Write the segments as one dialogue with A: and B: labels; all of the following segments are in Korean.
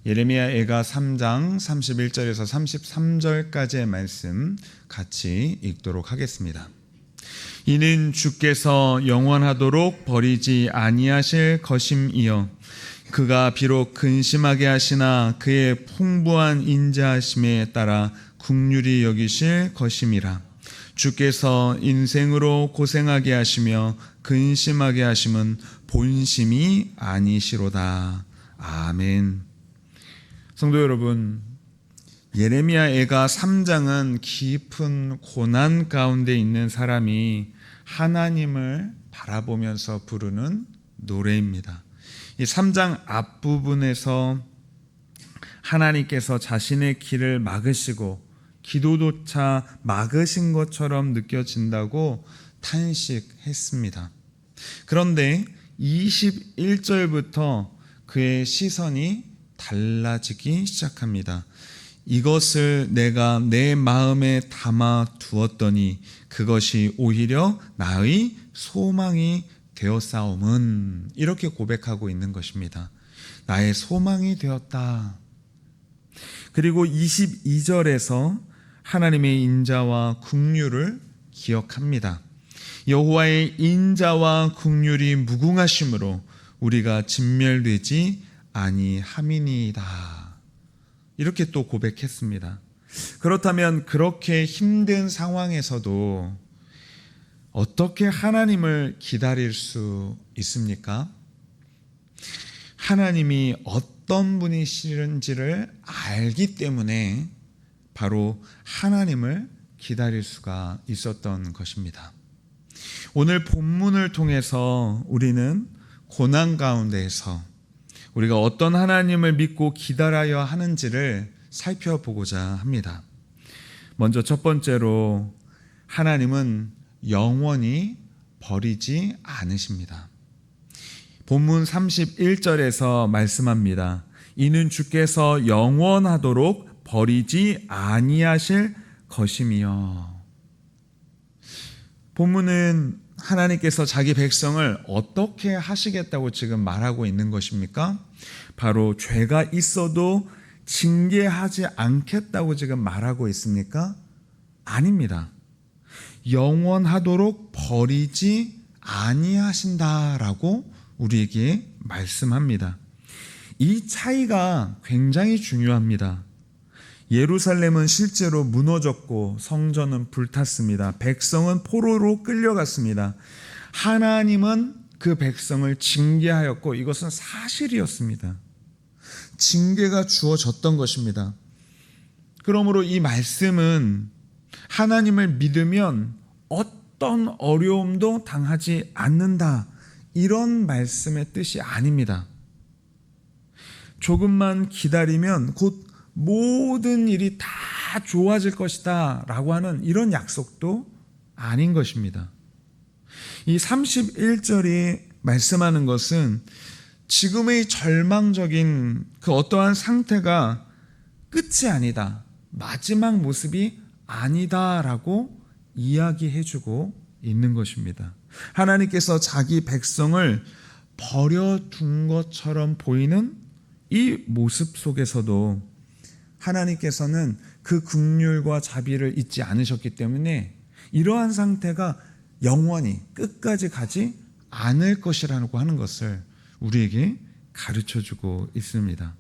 A: 예레미야 애가 3장 31절에서 33절까지의 말씀 같이 읽도록 하겠습니다. 이는 주께서 영원하도록 버리지 아니하실 것임이여 그가 비록 근심하게 하시나 그의 풍부한 인자하심에 따라 긍휼히 여기실 것임이라. 주께서 인생으로 고생하게 하시며 근심하게 하심은 본심이 아니시로다. 아멘. 성도 여러분, 예레미야 애가 3장은 깊은 고난 가운데 있는 사람이 하나님을 바라보면서 부르는 노래입니다. 이 3장 앞부분에서 하나님께서 자신의 길을 막으시고 기도조차 막으신 것처럼 느껴진다고 탄식했습니다. 그런데 21절부터 그의 시선이 달라지기 시작합니다. 이것을 내가 내 마음에 담아 두었더니 그것이 오히려 나의 소망이 되었사옴은, 이렇게 고백하고 있는 것입니다. 나의 소망이 되었다. 그리고 22절에서 하나님의 인자와 긍휼을 기억합니다. 여호와의 인자와 긍휼이 무궁하심으로 우리가 진멸되지 아니함이니이다. 이렇게 또 고백했습니다. 그렇다면 그렇게 힘든 상황에서도 어떻게 하나님을 기다릴 수 있습니까? 하나님이 어떤 분이시는지를 알기 때문에 바로 하나님을 기다릴 수가 있었던 것입니다. 오늘 본문을 통해서 우리는 고난 가운데에서 우리가 어떤 하나님을 믿고 기다려야 하는지를 살펴보고자 합니다. 먼저 첫 번째로, 하나님은 영원히 버리지 않으십니다. 본문 31절에서 말씀합니다. 이는 주께서 영원하도록 버리지 아니하실 것임이요. 본문은 하나님께서 자기 백성을 어떻게 하시겠다고 지금 말하고 있는 것입니까? 바로 죄가 있어도 징계하지 않겠다고 지금 말하고 있습니까? 아닙니다. 영원하도록 버리지 아니하신다라고 우리에게 말씀합니다. 이 차이가 굉장히 중요합니다. 예루살렘은 실제로 무너졌고 성전은 불탔습니다. 백성은 포로로 끌려갔습니다. 하나님은 그 백성을 징계하였고 이것은 사실이었습니다. 징계가 주어졌던 것입니다. 그러므로 이 말씀은 하나님을 믿으면 어떤 어려움도 당하지 않는다, 이런 말씀의 뜻이 아닙니다. 조금만 기다리면 곧 모든 일이 다 좋아질 것이다 라고 하는 이런 약속도 아닌 것입니다. 이 31절이 말씀하는 것은 지금의 절망적인 그 어떠한 상태가 끝이 아니다, 마지막 모습이 아니다 라고 이야기해주고 있는 것입니다. 하나님께서 자기 백성을 버려둔 것처럼 보이는 이 모습 속에서도 하나님께서는 그 긍휼과 자비를 잊지 않으셨기 때문에 이러한 상태가 영원히 끝까지 가지 않을 것이라고 하는 것을 우리에게 가르쳐주고 있습니다.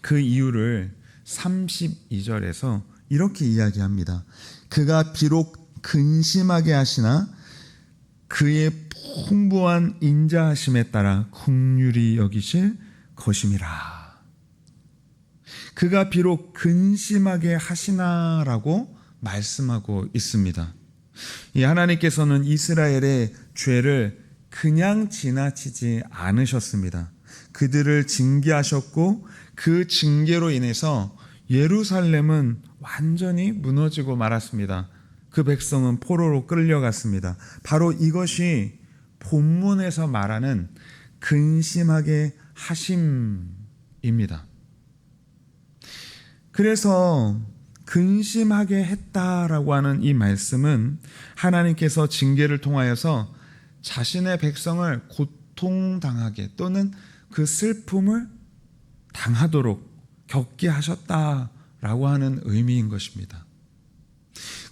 A: 그 이유를 32절에서 이렇게 이야기합니다. 그가 비록 근심하게 하시나 그의 풍부한 인자하심에 따라 긍휼히 여기실 것임이라. 그가 비록 근심하게 하시나라고 말씀하고 있습니다. 이 하나님께서는 이스라엘의 죄를 그냥 지나치지 않으셨습니다. 그들을 징계하셨고 그 징계로 인해서 예루살렘은 완전히 무너지고 말았습니다. 그 백성은 포로로 끌려갔습니다. 바로 이것이 본문에서 말하는 근심하게 하심입니다. 그래서 근심하게 했다라고 하는 이 말씀은 하나님께서 징계를 통하여서 자신의 백성을 고통당하게 또는 그 슬픔을 당하도록 겪게 하셨다라고 하는 의미인 것입니다.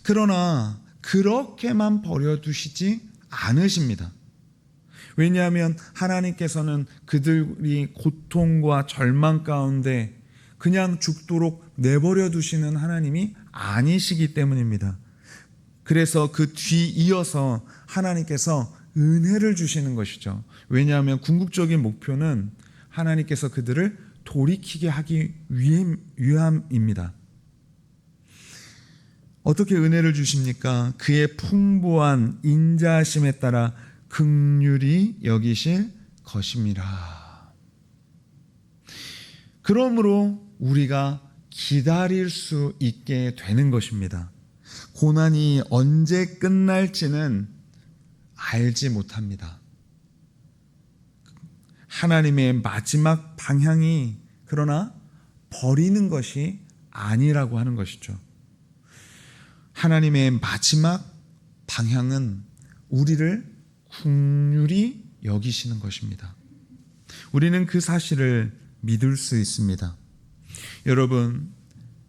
A: 그러나 그렇게만 버려두시지 않으십니다. 왜냐하면 하나님께서는 그들이 고통과 절망 가운데 그냥 죽도록 내버려 두시는 하나님이 아니시기 때문입니다. 그래서 그 뒤 이어서 하나님께서 은혜를 주시는 것이죠. 왜냐하면 궁극적인 목표는 하나님께서 그들을 돌이키게 하기 위함입니다. 어떻게 은혜를 주십니까? 그의 풍부한 인자하심에 따라 긍휼히 여기실 것임이라. 그러므로 우리가 기다릴 수 있게 되는 것입니다. 고난이 언제 끝날지는 알지 못합니다. 하나님의 마지막 방향이 그러나 버리는 것이 아니라고 하는 것이죠. 하나님의 마지막 방향은 우리를 긍휼히 여기시는 것입니다. 우리는 그 사실을 믿을 수 있습니다. 여러분,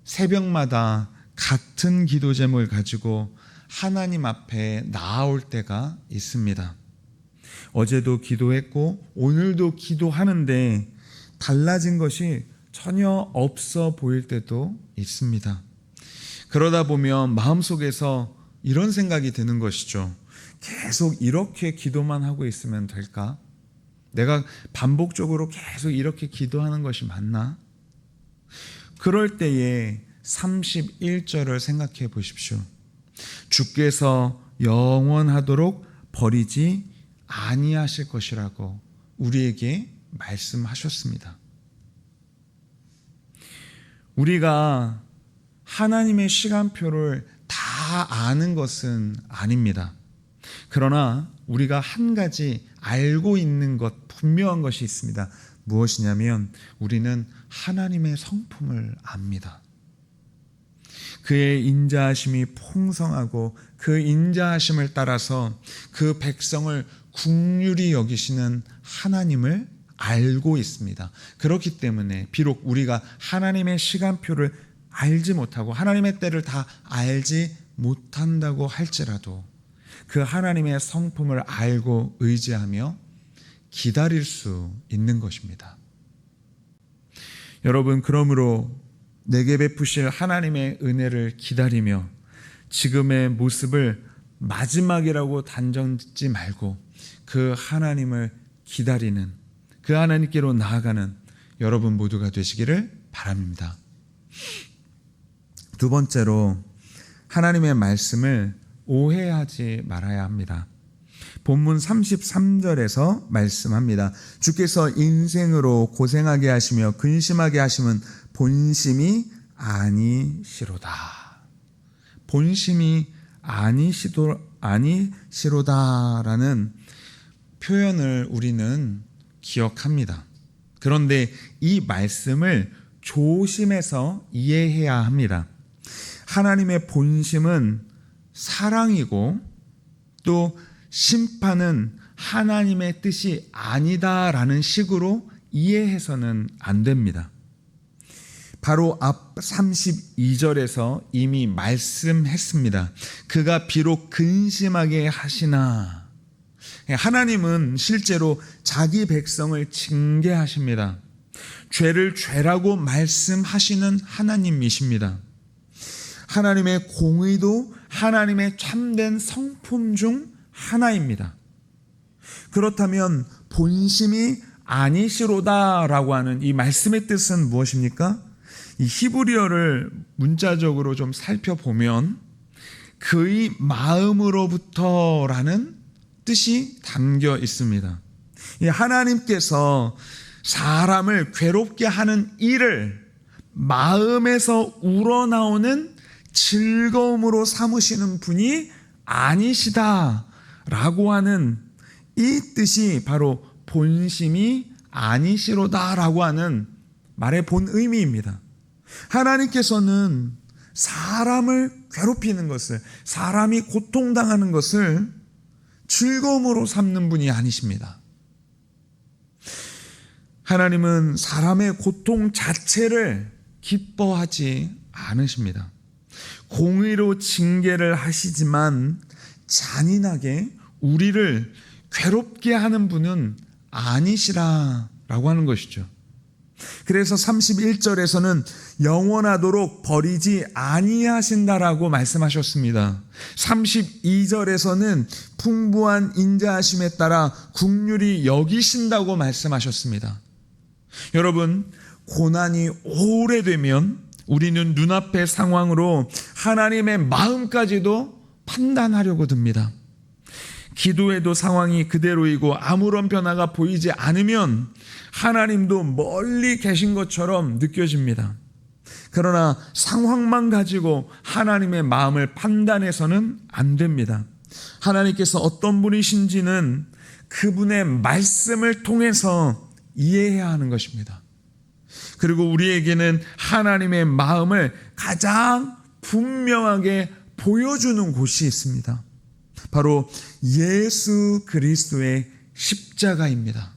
A: 새벽마다 같은 기도 제목을 가지고 하나님 앞에 나아올 때가 있습니다. 어제도 기도했고 오늘도 기도하는데 달라진 것이 전혀 없어 보일 때도 있습니다. 그러다 보면 마음속에서 이런 생각이 드는 것이죠. 계속 이렇게 기도만 하고 있으면 될까? 내가 반복적으로 계속 이렇게 기도하는 것이 맞나? 그럴 때에 31절을 생각해 보십시오. 주께서 영원하도록 버리지 아니하실 것이라고 우리에게 말씀하셨습니다. 우리가 하나님의 시간표를 다 아는 것은 아닙니다. 그러나 우리가 한 가지 알고 있는 것, 분명한 것이 있습니다. 무엇이냐면 우리는 하나님의 성품을 압니다. 그의 인자하심이 풍성하고 그 인자하심을 따라서 그 백성을 긍휼히 여기시는 하나님을 알고 있습니다. 그렇기 때문에 비록 우리가 하나님의 시간표를 알지 못하고 하나님의 때를 다 알지 못한다고 할지라도 그 하나님의 성품을 알고 의지하며 기다릴 수 있는 것입니다. 여러분, 그러므로 내게 베푸실 하나님의 은혜를 기다리며 지금의 모습을 마지막이라고 단정짓지 말고 그 하나님을 기다리는, 그 하나님께로 나아가는 여러분 모두가 되시기를 바랍니다. 두 번째로, 하나님의 말씀을 오해하지 말아야 합니다. 본문 33절에서 말씀합니다. 주께서 인생으로 고생하게 하시며 근심하게 하심은 본심이 아니시로다. 본심이 아니시로다라는 표현을 우리는 기억합니다. 그런데 이 말씀을 조심해서 이해해야 합니다. 하나님의 본심은 사랑이고 또 심판은 하나님의 뜻이 아니다라는 식으로 이해해서는 안 됩니다. 바로 앞 32절에서 이미 말씀했습니다. 그가 비록 근심하게 하시나, 하나님은 실제로 자기 백성을 징계하십니다. 죄를 죄라고 말씀하시는 하나님이십니다. 하나님의 공의도 하나님의 참된 성품 중 하나입니다. 그렇다면 본심이 아니시로다라고 하는 이 말씀의 뜻은 무엇입니까? 이 히브리어를 문자적으로 좀 살펴보면 그의 마음으로부터라는 뜻이 담겨 있습니다. 이 하나님께서 사람을 괴롭게 하는 일을 마음에서 우러나오는 즐거움으로 삼으시는 분이 아니시다라고 하는 이 뜻이 바로 본심이 아니시로다라고 하는 말의 본 의미입니다. 하나님께서는 사람을 괴롭히는 것을, 사람이 고통당하는 것을 즐거움으로 삼는 분이 아니십니다. 하나님은 사람의 고통 자체를 기뻐하지 않으십니다. 공의로 징계를 하시지만 잔인하게 우리를 괴롭게 하는 분은 아니시라라고 하는 것이죠. 그래서 31절에서는 영원하도록 버리지 아니하신다라고 말씀하셨습니다. 32절에서는 풍부한 인자하심에 따라 긍휼히 여기신다고 말씀하셨습니다. 여러분, 고난이 오래되면 우리는 눈앞의 상황으로 하나님의 마음까지도 판단하려고 듭니다. 기도해도 상황이 그대로이고 아무런 변화가 보이지 않으면 하나님도 멀리 계신 것처럼 느껴집니다. 그러나 상황만 가지고 하나님의 마음을 판단해서는 안 됩니다. 하나님께서 어떤 분이신지는 그분의 말씀을 통해서 이해해야 하는 것입니다. 그리고 우리에게는 하나님의 마음을 가장 분명하게 보여주는 곳이 있습니다. 바로 예수 그리스도의 십자가입니다.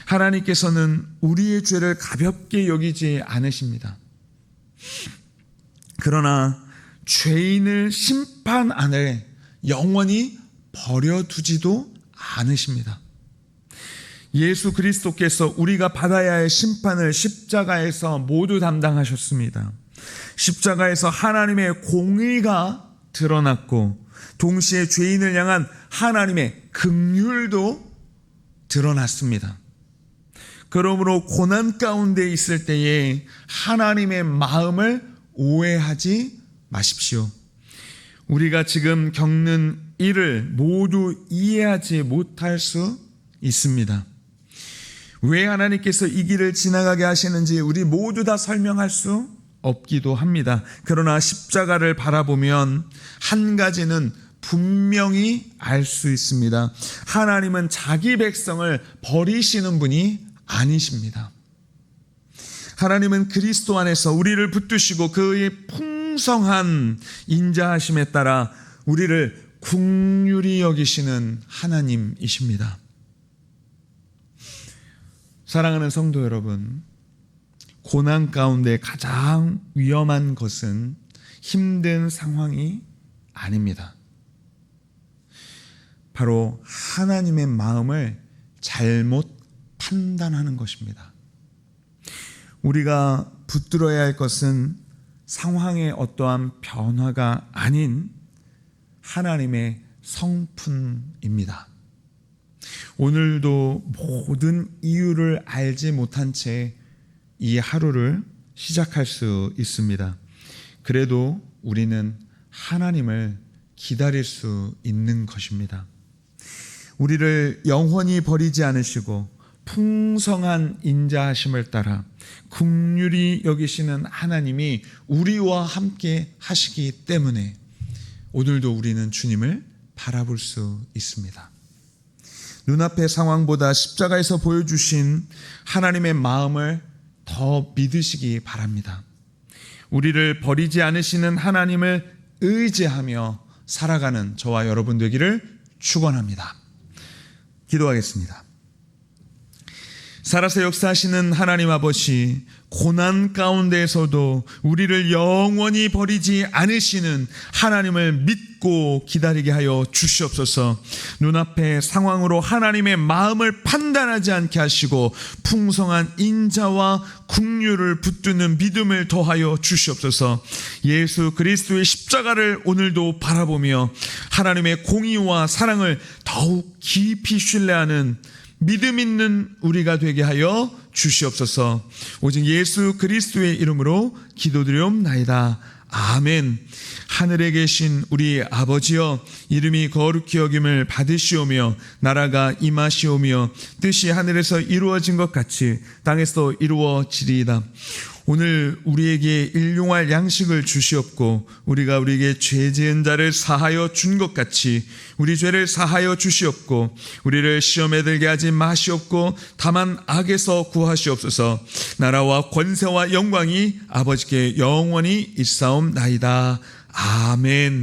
A: 하나님께서는 우리의 죄를 가볍게 여기지 않으십니다. 그러나 죄인을 심판 안에 영원히 버려두지도 않으십니다. 예수 그리스도께서 우리가 받아야 할 심판을 십자가에서 모두 담당하셨습니다. 십자가에서 하나님의 공의가 드러났고 동시에 죄인을 향한 하나님의 긍휼도 드러났습니다. 그러므로 고난 가운데 있을 때에 하나님의 마음을 오해하지 마십시오. 우리가 지금 겪는 일을 모두 이해하지 못할 수 있습니다. 왜 하나님께서 이 길을 지나가게 하시는지 우리 모두 다 설명할 수 없기도 합니다. 그러나 십자가를 바라보면 한 가지는 분명히 알 수 있습니다. 하나님은 자기 백성을 버리시는 분이 아니십니다. 하나님은 그리스도 안에서 우리를 붙드시고 그의 풍성한 인자하심에 따라 우리를 긍휼히 여기시는 하나님이십니다. 사랑하는 성도 여러분, 고난 가운데 가장 위험한 것은 힘든 상황이 아닙니다. 바로 하나님의 마음을 잘못 판단하는 것입니다. 우리가 붙들어야 할 것은 상황의 어떠한 변화가 아닌 하나님의 성품입니다. 오늘도 모든 이유를 알지 못한 채 이 하루를 시작할 수 있습니다. 그래도 우리는 하나님을 기다릴 수 있는 것입니다. 우리를 영원히 버리지 않으시고 풍성한 인자하심을 따라 긍휼히 여기시는 하나님이 우리와 함께 하시기 때문에 오늘도 우리는 주님을 바라볼 수 있습니다. 눈앞의 상황보다 십자가에서 보여주신 하나님의 마음을 더 믿으시기 바랍니다. 우리를 버리지 않으시는 하나님을 의지하며 살아가는 저와 여러분 되기를 축원합니다. 기도하겠습니다. 살아서 역사하시는 하나님 아버지, 고난 가운데에서도 우리를 영원히 버리지 않으시는 하나님을 믿고 기다리게 하여 주시옵소서. 눈앞의 상황으로 하나님의 마음을 판단하지 않게 하시고 풍성한 인자와 긍휼을 붙드는 믿음을 더하여 주시옵소서. 예수 그리스도의 십자가를 오늘도 바라보며 하나님의 공의와 사랑을 더욱 깊이 신뢰하는 믿음 있는 우리가 되게 하여 주시옵소서. 오직 예수 그리스도의 이름으로 기도드리옵나이다. 아멘. 하늘에 계신 우리 아버지여, 이름이 거룩히 여김을 받으시오며 나라가 임하시오며 뜻이 하늘에서 이루어진 것 같이 땅에서 이루어지리이다. 오늘 우리에게 일용할 양식을 주시옵고 우리가 우리에게 죄 지은 자를 사하여 준 것 같이 우리 죄를 사하여 주시옵고 우리를 시험에 들게 하지 마시옵고 다만 악에서 구하시옵소서. 나라와 권세와 영광이 아버지께 영원히 있사옵나이다. 아멘.